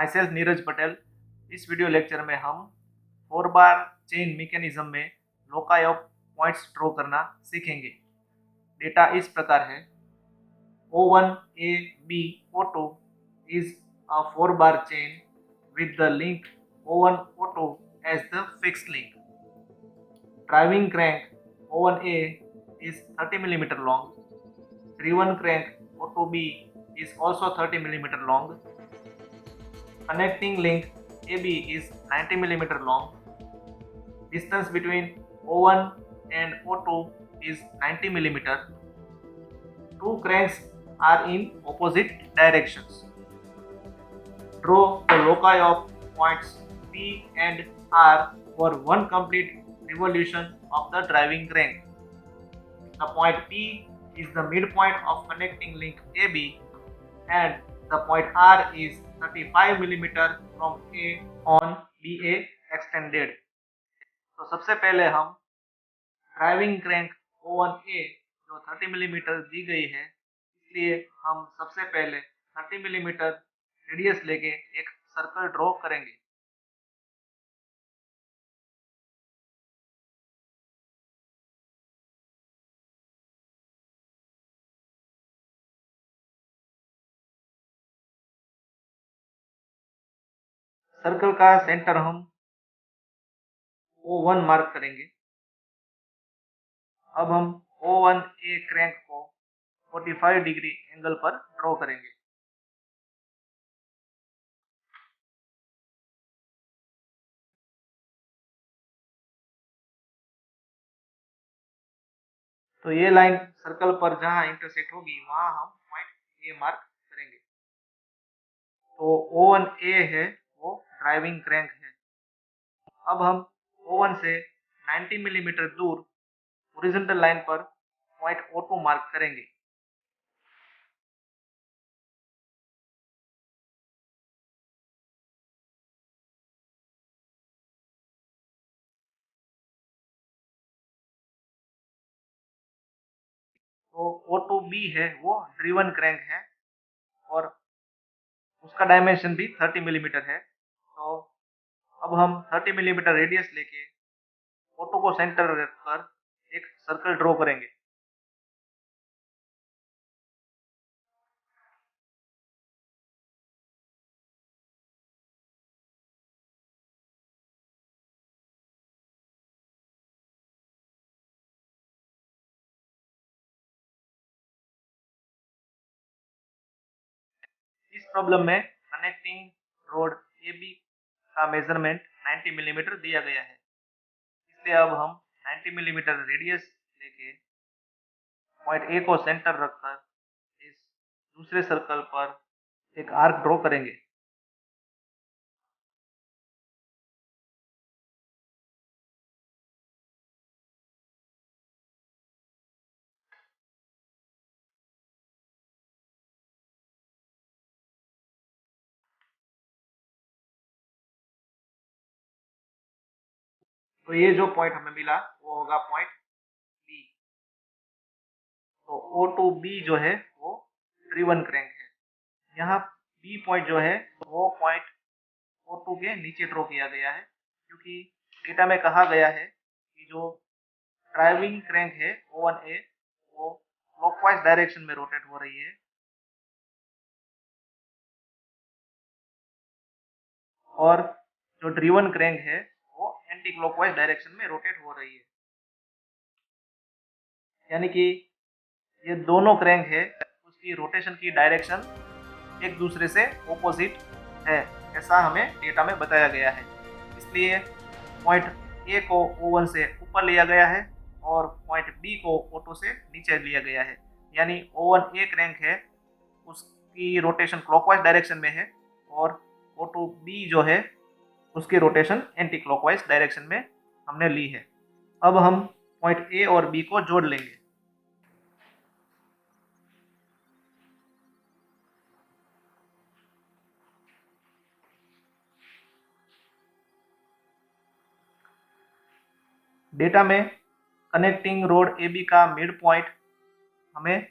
My self Neeraj Patel. इस video lecture में हम 4 बार चेन मैकेनिज्म में लोकाई ऑफ पॉइंट्स ड्रॉ करना सीखेंगे। डेटा इस प्रकार है। O1 A B O2 is a 4 bar chain with the link O1 O2 as the fixed link. Driving crank O1A is 30 mm long. Driven crank O2B is also 30 mm long. Connecting link AB is 90 mm long. Distance between O1 and O2 is 90 mm. Two cranks are in opposite directions. Draw the loci of points P and R for one complete revolution of the driving crank. The point P is the midpoint of connecting link AB and the point R is 35 mm from A on BA extended. तो सबसे पहले हम driving crank O1A जो 30 millimetre दी गई है, इसलिए हम सबसे पहले 30 मिलीमीटर रेडियस लेके एक सर्कल ड्रॉ करेंगे। सर्कल का सेंटर हम O1 मार्क करेंगे। अब हम O1A क्रैंक को 45 डिग्री एंगल पर ड्रॉ करेंगे। तो ये लाइन सर्कल पर जहां इंटरसेक्ट होगी वहां हम पॉइंट ए मार्क करेंगे। तो O1A है वो ड्राइविंग क्रैंक है। अब हम O1 से 90 मिलीमीटर दूर हॉरिजॉन्टल लाइन पर पॉइंट O2 मार्क करेंगे। तो O2B है वो ड्रिवन क्रैंक है और उसका डायमेंशन भी 30 मिलीमीटर है। तो अब हम 30 मिलीमीटर रेडियस लेके O2 को सेंटर रखकर एक सर्कल ड्रॉ करेंगे। इस प्रॉब्लम में कनेक्टिंग रोड AB का मेजरमेंट 90 मिलीमीटर दिया गया है, इसलिए अब हम 90 मिलीमीटर रेडियस लेके पॉइंट ए को सेंटर रखकर इस दूसरे सर्कल पर एक आर्क ड्रॉ करेंगे। तो ये जो पॉइंट हमें मिला वो होगा पॉइंट बी। तो O2B जो है वो ड्रिवन क्रैंक है। यहाँ बी पॉइंट जो है वो पॉइंट O2 के नीचे ड्रॉ किया गया है, क्योंकि डेटा में कहा गया है कि जो ड्राइविंग क्रैंक है O1A वो क्लॉकवाइज डायरेक्शन में रोटेट हो रही है और जो ड्रिवन क्रैंक है वो एंटी क्लॉकवाइज डायरेक्शन में रोटेट हो रही है। यानी कि ये दोनों क्रैंक है उसकी रोटेशन की डायरेक्शन एक दूसरे से ऑपोजिट है, ऐसा हमें डेटा में बताया गया है। इसलिए पॉइंट ए को O1 से ऊपर लिया गया है और पॉइंट बी को O2 से नीचे लिया गया है। यानी O1A क्रैंक है उसकी रोटेशन क्लॉकवाइज डायरेक्शन में है और O2B जो है उसकी रोटेशन एंटी क्लॉकवाइज डायरेक्शन में हमने ली है। अब हम पॉइंट ए और बी को जोड़ लेंगे। डेटा में कनेक्टिंग रोड AB का मिड पॉइंट हमें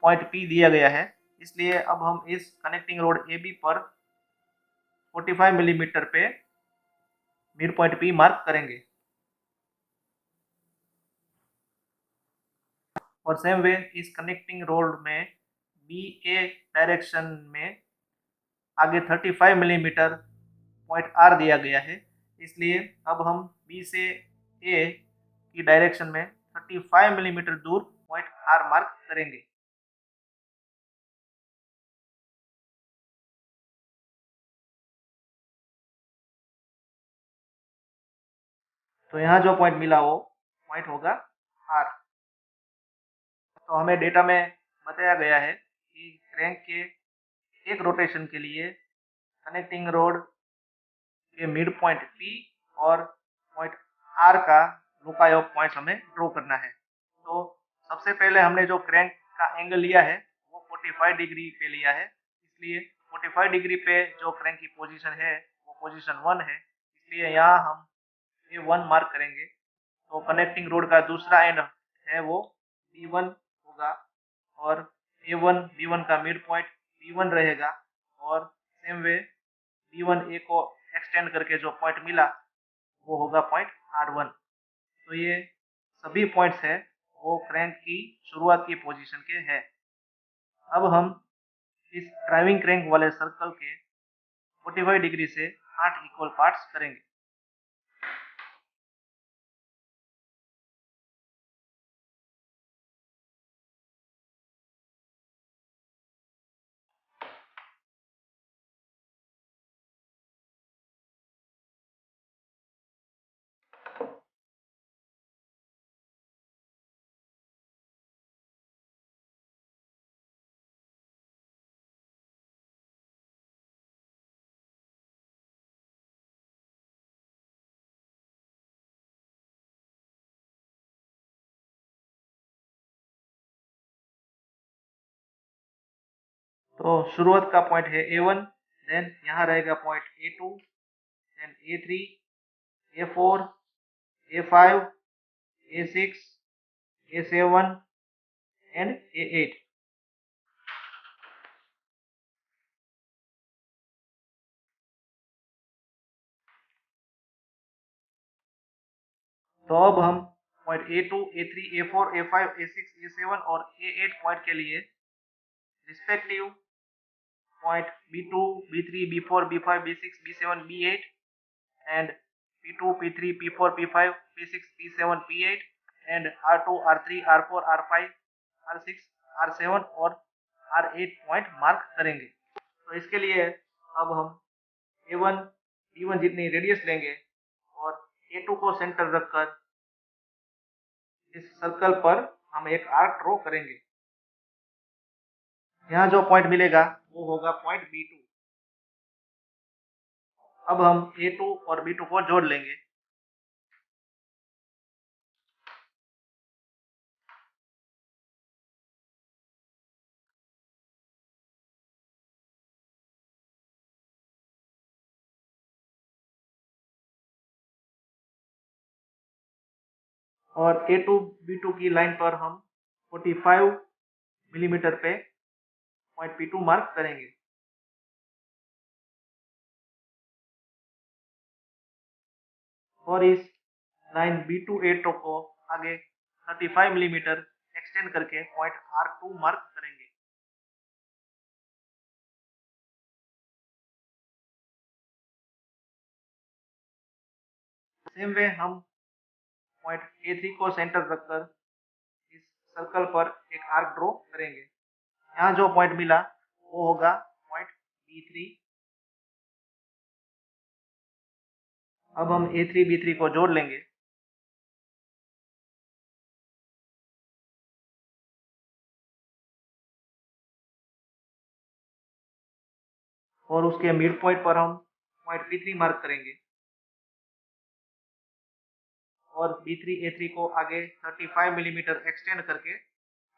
पॉइंट P दिया गया है, इसलिए अब हम इस कनेक्टिंग रोड AB पर 45 मिलीमीटर पे मिड पॉइंट P मार्क करेंगे। और सेम वे इस कनेक्टिंग रोड में बी ए डायरेक्शन में आगे 35 मिलीमीटर पॉइंट आर दिया गया है, इसलिए अब हम बी से ए की डायरेक्शन में 35 मिलीमीटर दूर पॉइंट आर मार्क करेंगे। तो यहाँ जो पॉइंट मिला वो पॉइंट होगा आर। तो हमें डेटा में बताया गया है कि क्रैंक के एक रोटेशन के लिए कनेक्टिंग रोड के मिड पॉइंट P और पॉइंट R का लोकाई ऑफ पॉइंट्स हमें ड्रॉ करना है। तो सबसे पहले हमने जो क्रैंक का एंगल लिया है वो 45 डिग्री पे लिया है, इसलिए 45 डिग्री पे जो क्रैंक की पोजीशन है वो पोजीशन 1 है, इसलिए यहाँ हम A1 मार्क करेंगे। तो कनेक्टिंग रोड का दूसरा एंड है वो B1 होगा और A1 B1 का मिड पॉइंट B1 रहेगा और सेम वे B1 A को एक्सटेंड करके जो पॉइंट मिला वो होगा पॉइंट R1। तो ये सभी पॉइंट्स है वो क्रैंक की शुरुआत की पोजीशन के हैं। अब हम इस ड्राइविंग क्रैंक वाले सर्कल के 45 डिग्री से 8 इक्वल पार्ट्स करेंगे। तो शुरुआत का पॉइंट है A1, देन यहाँ रहेगा point A2, then A3, A4, A5, A6, A7 and A8। तो अब हम point A2, A3, A4, A5, A6, A7 और A8 पॉइंट के लिए respective point B2, B3, B4, B5, B6, B7, B8 and P2, P3, P4, P5, P6, P7, P8 and R2, R3, R4, R5, R6, R7 और R8 point mark करेंगे। तो इसके लिए अब हम A1, B1 जितनी रेडियस लेंगे और A2 को सेंटर रखकर इस सर्कल पर हम एक आर्क ड्रॉ करेंगे। यहाँ जो पॉइंट मिलेगा वो होगा पॉइंट B2। अब हम A2 और B2 को जोड़ लेंगे। और A2 B2 की लाइन पर हम 45 मिलीमीटर पे पॉइंट P2 मार्क करेंगे। और इस लाइन B2 A2 को आगे 35 मिलीमीटर एक्सटेंड करके पॉइंट R2 मार्क करेंगे। सेम वे हम पॉइंट A3 को सेंटर रखकर इस सर्कल पर एक आर्क ड्रॉ करेंगे। यहाँ जो पॉइंट मिला वो होगा पॉइंट B3। अब हम A3 B3 को जोड़ लेंगे। और उसके मिड पॉइंट पर हम पॉइंट P3 मार्क करेंगे और B3 A3 को आगे 35 मिलीमीटर एक्सटेंड करके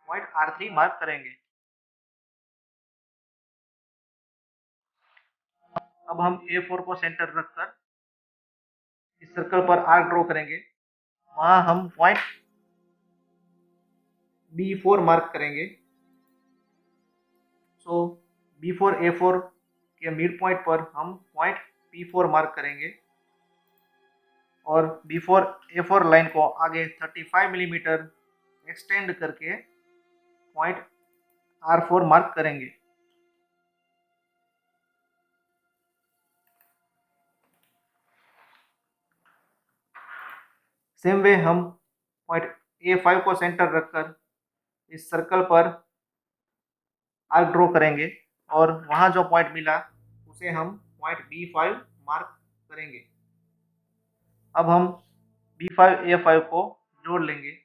पॉइंट R3 मार्क करेंगे। अब हम A4 को सेंटर रखकर इस सर्कल पर आर्क ड्रॉ करेंगे। वहां हम पॉइंट B4 मार्क करेंगे। सो B4 A4 के मिड पॉइंट पर हम पॉइंट P4 मार्क करेंगे और बिफोर A4 लाइन को आगे 35 मिलीमीटर एक्सटेंड करके पॉइंट R4 मार्क करेंगे। सेम वे हम पॉइंट A5 को सेंटर रखकर इस सर्कल पर आर्क ड्रॉ करेंगे और वहां जो पॉइंट मिला उसे हम पॉइंट B5 मार्क करेंगे। अब हम B5 A5 को जोड़ लेंगे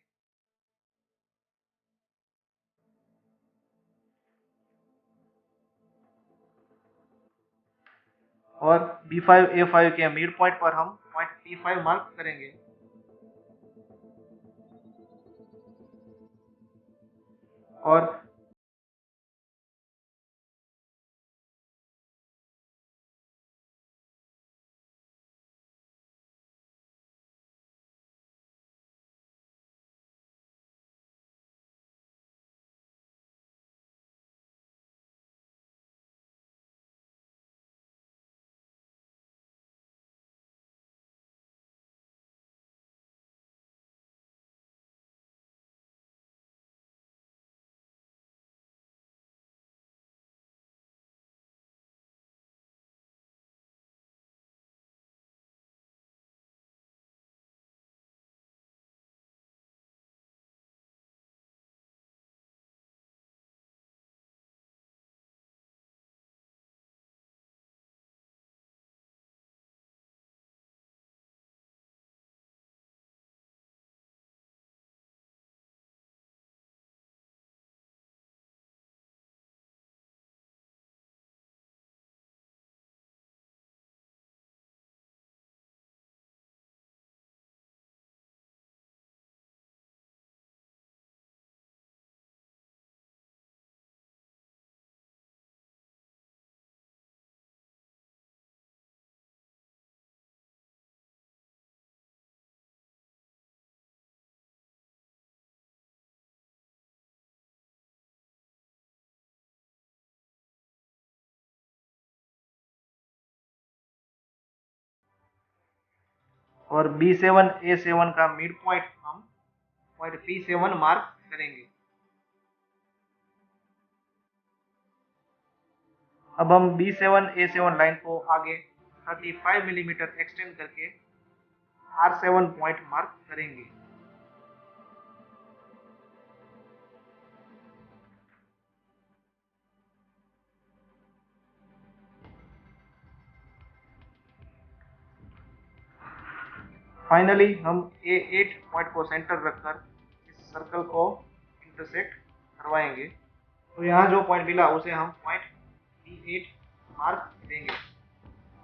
और B5 A5 के मिड पॉइंट पर हम पॉइंट P5 मार्क करेंगे और B7 A7 का मिड पॉइंट हम पॉइंट P7 मार्क करेंगे। अब हम B7 A7 लाइन को आगे 35 मिलीमीटर एक्सटेंड करके R7 पॉइंट मार्क करेंगे। फाइनली हम A8 पॉइंट को सेंटर रखकर इस सर्कल को इंटरसेक्ट करवाएंगे। तो यहाँ जो पॉइंट मिला उसे हम पॉइंट B8 मार्क देंगे।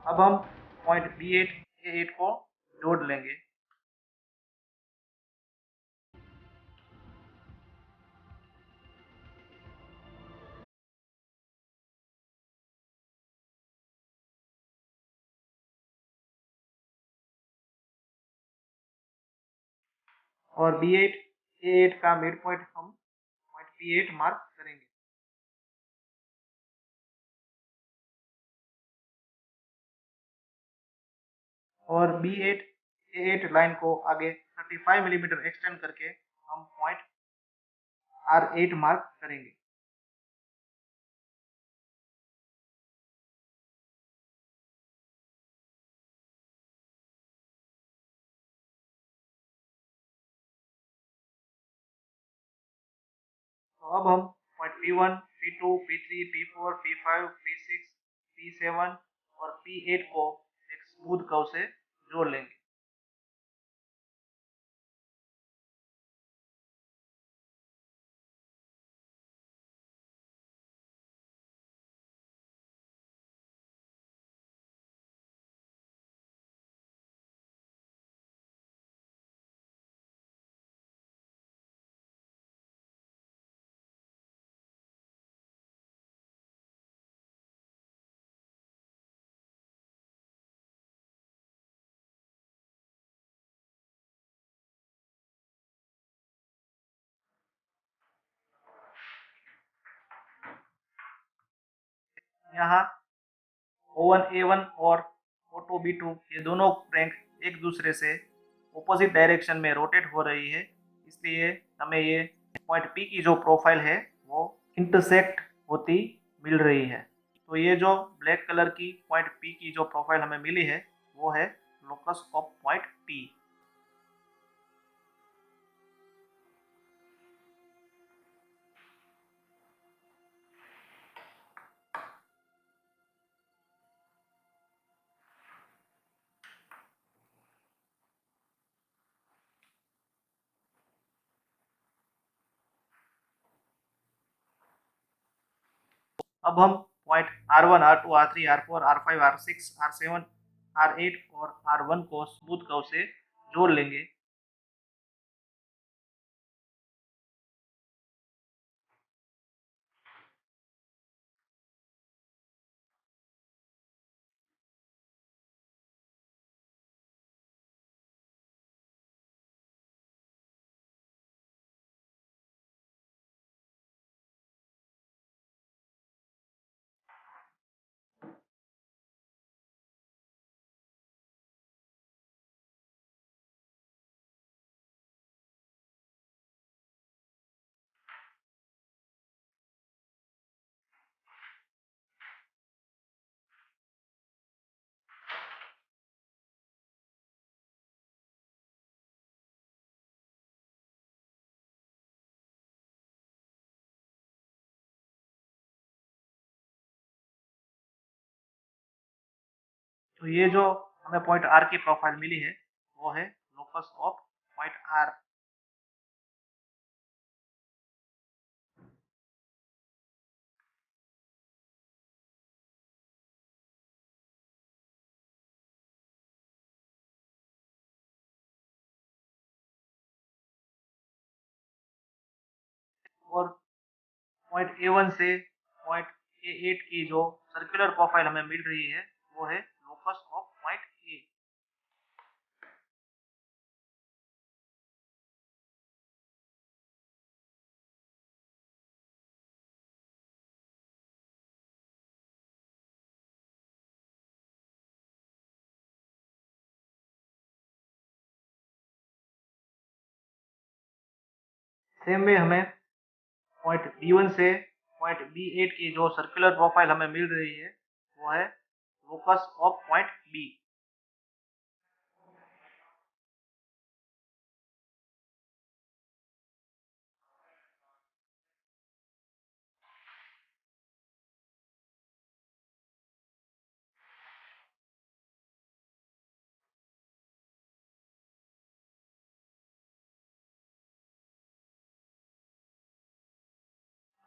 अब हम पॉइंट B8 A8 को जोड़ लेंगे और B8 A8 का मिड पॉइंट हम पॉइंट P8 मार्क करेंगे और B8 A8 लाइन को आगे 35 मिलीमीटर एक्सटेंड करके हम पॉइंट R8 मार्क करेंगे। तो अब हम point P1 P2 P3 P4 P5 P6 P7 और P8 को एक स्मूथ कर्व से जोड़ लेंगे। यहाँ O1 A1 और O2 B2 ये दोनों क्रैंक एक दूसरे से ऑपोजिट डायरेक्शन में रोटेट हो रही है, इसलिए हमें ये पॉइंट P की जो प्रोफाइल है वो इंटरसेक्ट होती मिल रही है। तो ये जो ब्लैक कलर की पॉइंट P की जो प्रोफाइल हमें मिली है वो है लोकस ऑफ पॉइंट P। अब हम point R1, R2, R3, R4, R5, R6, R7, R8 और R1 को स्मूथ कर्व से जोड़ लेंगे। तो ये जो हमें पॉइंट R की प्रोफाइल मिली है वो है लोकस ऑफ पॉइंट R। और पॉइंट A1 से पॉइंट A8 की जो सर्कुलर प्रोफाइल हमें मिल रही है वो है locus of point A। Same way हमें पॉइंट B1 से पॉइंट B8 की जो सर्कुलर प्रोफाइल हमें मिल रही है वो है locus of point B।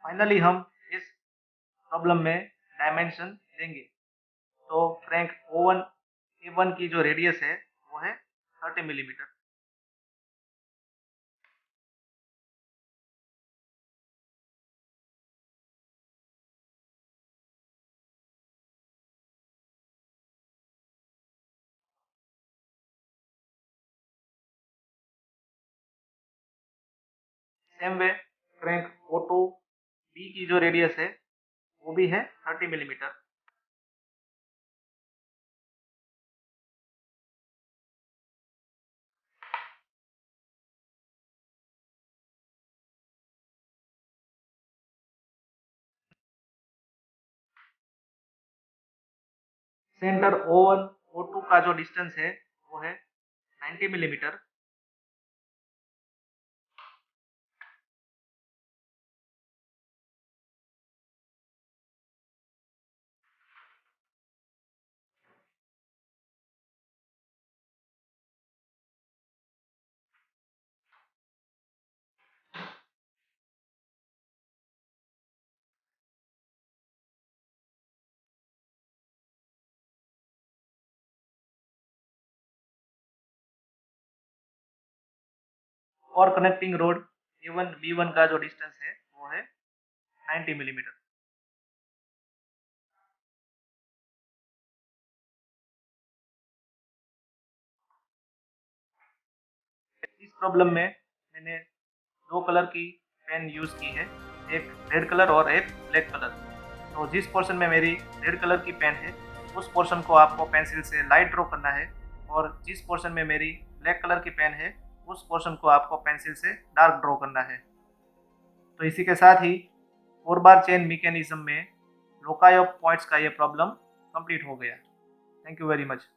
Finally हम इस प्रॉब्लम में डायमेंशन देंगे। तो क्रैंक A1 की जो रेडियस है वो है 30 millimetre. Same way crank O2 B की जो रेडियस है वो भी है 30 मिलीमीटर। सेंटर O1 O2 का जो डिस्टेंस है वो है 90 मिलीमीटर। और कनेक्टिंग रोड A1 B1 का जो डिस्टेंस है वो है 90 मिलीमीटर। इस प्रॉब्लम में मैंने दो कलर की पेन यूज की है, एक रेड कलर और एक ब्लैक कलर। तो जिस पोर्शन में मेरी रेड कलर की पेन है उस पोर्शन को आपको पेंसिल से लाइट ड्रॉ करना है, और जिस पोर्शन में मेरी ब्लैक कलर की पेन है उस पोर्शन को आपको पेंसिल से डार्क ड्रॉ करना है। तो इसी के साथ ही 4 बार चेन मैकेनिज्म में लोकाई ऑफ पॉइंट्स का ये प्रॉब्लम कंप्लीट हो गया। Thank you very much.